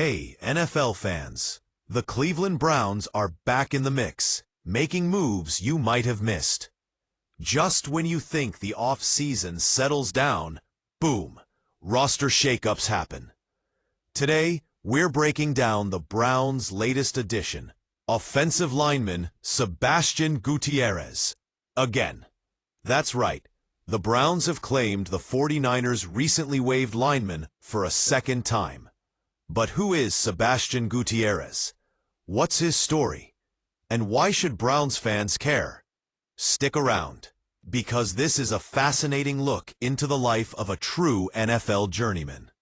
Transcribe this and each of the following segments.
Hey, NFL fans! The Cleveland Browns are back in the mix, making moves you might have missed. Just when you think the offseason settles down, boom, roster shakeups happen. Today, we're breaking down the Browns' latest addition, offensive lineman Sebastian Gutierrez. Again. That's right, the Browns have claimed the 49ers recently waived lineman for a second time. But who is Sebastian Gutierrez? What's his story? And why should Browns fans care? Stick around, because this is a fascinating look into the life of a true NFL journeyman.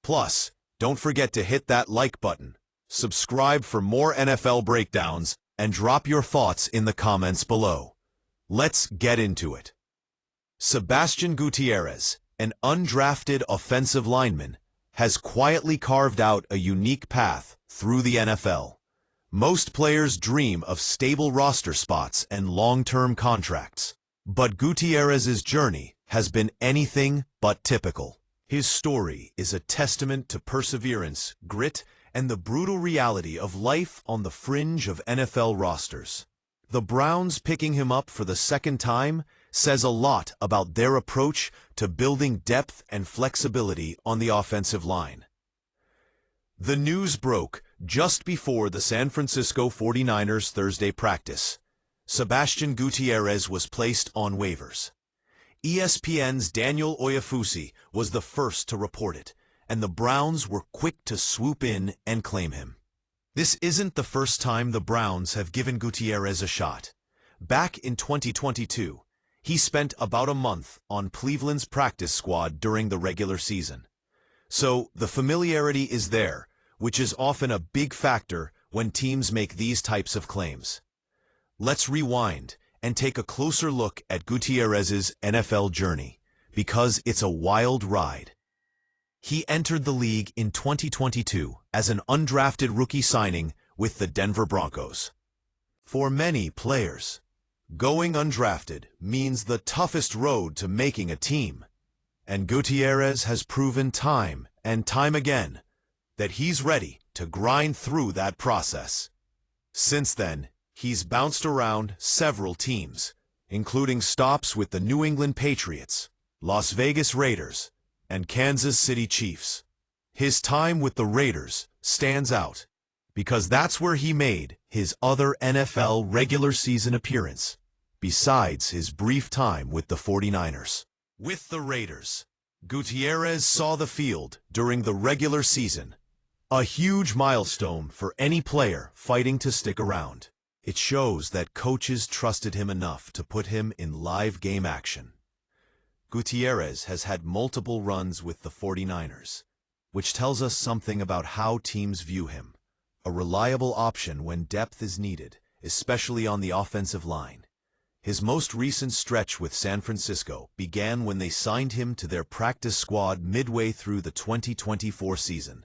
Plus, don't forget to hit that like button, subscribe for more NFL breakdowns, and drop your thoughts in the comments below. Let's get into it. Sebastian Gutierrez, an undrafted offensive lineman, has quietly carved out a unique path through the NFL. Most players dream of stable roster spots and long-term contracts, but Gutierrez's journey has been anything but typical. His story is a testament to perseverance, grit, and the brutal reality of life on the fringe of NFL rosters. The Browns picking him up for the second time says a lot about their approach to building depth and flexibility on the offensive line. The news broke just before the San Francisco 49ers Thursday practice. Sebastian Gutierrez was placed on waivers. ESPN's Daniel Oyefusi was the first to report it, and the Browns were quick to swoop in and claim him. This isn't the first time the Browns have given Gutierrez a shot. Back in 2022, he spent about a month on Cleveland's practice squad during the regular season. So the familiarity is there, which is often a big factor when teams make these types of claims. Let's rewind and take a closer look at Gutierrez's NFL journey, because it's a wild ride. He entered the league in 2022 as an undrafted rookie signing with the Denver Broncos. For many players, going undrafted means the toughest road to making a team, and Gutierrez has proven time and time again that he's ready to grind through that process. Since then, he's bounced around several teams, including stops with the New England Patriots, Las Vegas Raiders, and Kansas City Chiefs. His time with the Raiders stands out because that's where he made his other NFL regular season appearance, besides his brief time with the 49ers. With the Raiders, Gutierrez saw the field during the regular season, a huge milestone for any player fighting to stick around. It shows that coaches trusted him enough to put him in live game action. Gutierrez has had multiple runs with the 49ers, which tells us something about how teams view him. A reliable option when depth is needed, especially on the offensive line. His most recent stretch with San Francisco began when they signed him to their practice squad midway through the 2024 season,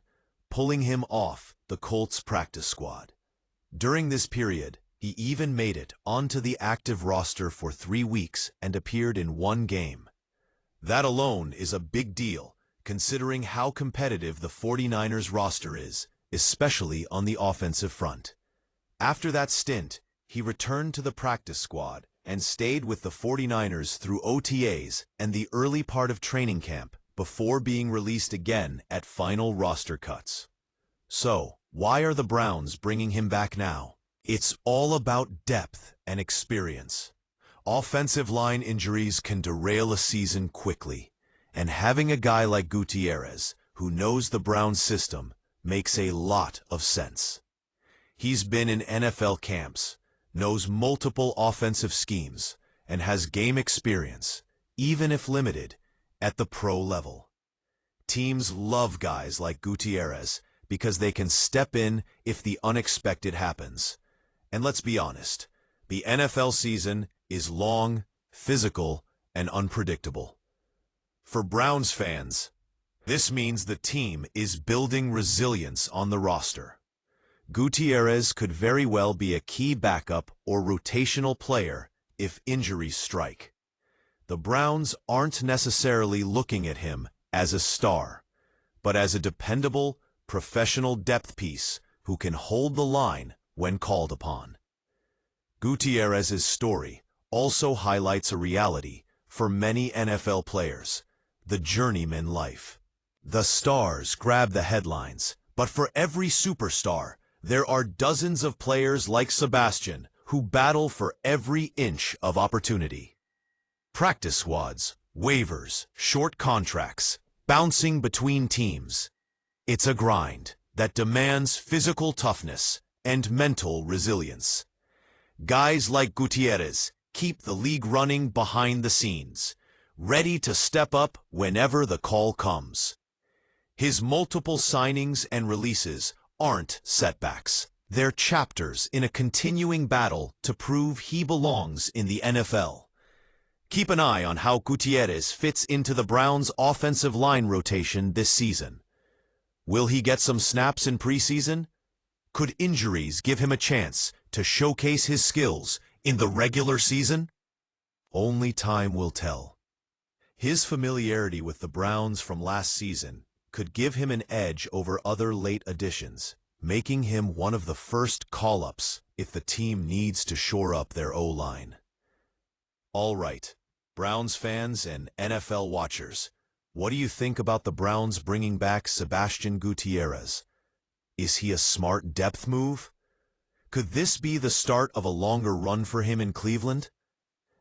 pulling him off the Colts practice squad. During this period, he even made it onto the active roster for 3 weeks and appeared in 1 game. That alone is a big deal, considering how competitive the 49ers roster is, especially on the offensive front. After that stint, he returned to the practice squad and stayed with the 49ers through OTAs and the early part of training camp before being released again at final roster cuts. So, why are the Browns bringing him back now? It's all about depth and experience. Offensive line injuries can derail a season quickly, and having a guy like Gutierrez, who knows the Browns system, makes a lot of sense. He's been in NFL camps, knows multiple offensive schemes, and has game experience, even if limited, at the pro level. Teams love guys like Gutierrez because they can step in if the unexpected happens. And let's be honest, the NFL season is long, physical, and unpredictable. For Browns fans, this means the team is building resilience on the roster. Gutierrez could very well be a key backup or rotational player if injuries strike. The Browns aren't necessarily looking at him as a star, but as a dependable, professional depth piece who can hold the line when called upon. Gutierrez's story also highlights a reality for many NFL players: the journeyman life. The stars grab the headlines, but for every superstar, there are dozens of players like Sebastian who battle for every inch of opportunity. Practice squads, waivers, short contracts, bouncing between teams. It's a grind that demands physical toughness and mental resilience. Guys like Gutierrez keep the league running behind the scenes, ready to step up whenever the call comes. His multiple signings and releases aren't setbacks. They're chapters in a continuing battle to prove he belongs in the NFL. Keep an eye on how Gutierrez fits into the Browns' offensive line rotation this season. Will he get some snaps in preseason? Could injuries give him a chance to showcase his skills in the regular season? Only time will tell. His familiarity with the Browns from last season could give him an edge over other late additions, making him one of the first call-ups if the team needs to shore up their O-line. All right, Browns fans and NFL watchers, what do you think about the Browns bringing back Sebastian Gutierrez? Is he a smart depth move? Could this be the start of a longer run for him in Cleveland?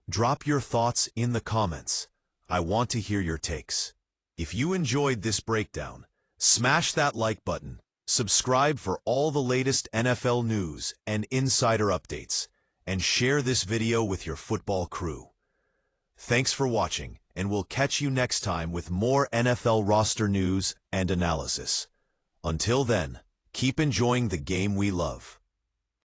Drop your thoughts in the comments. I want to hear your takes. If you enjoyed this breakdown, smash that like button, subscribe for all the latest NFL news and insider updates, and share this video with your football crew. Thanks for watching, and we'll catch you next time with more NFL roster news and analysis. Until then, keep enjoying the game we love.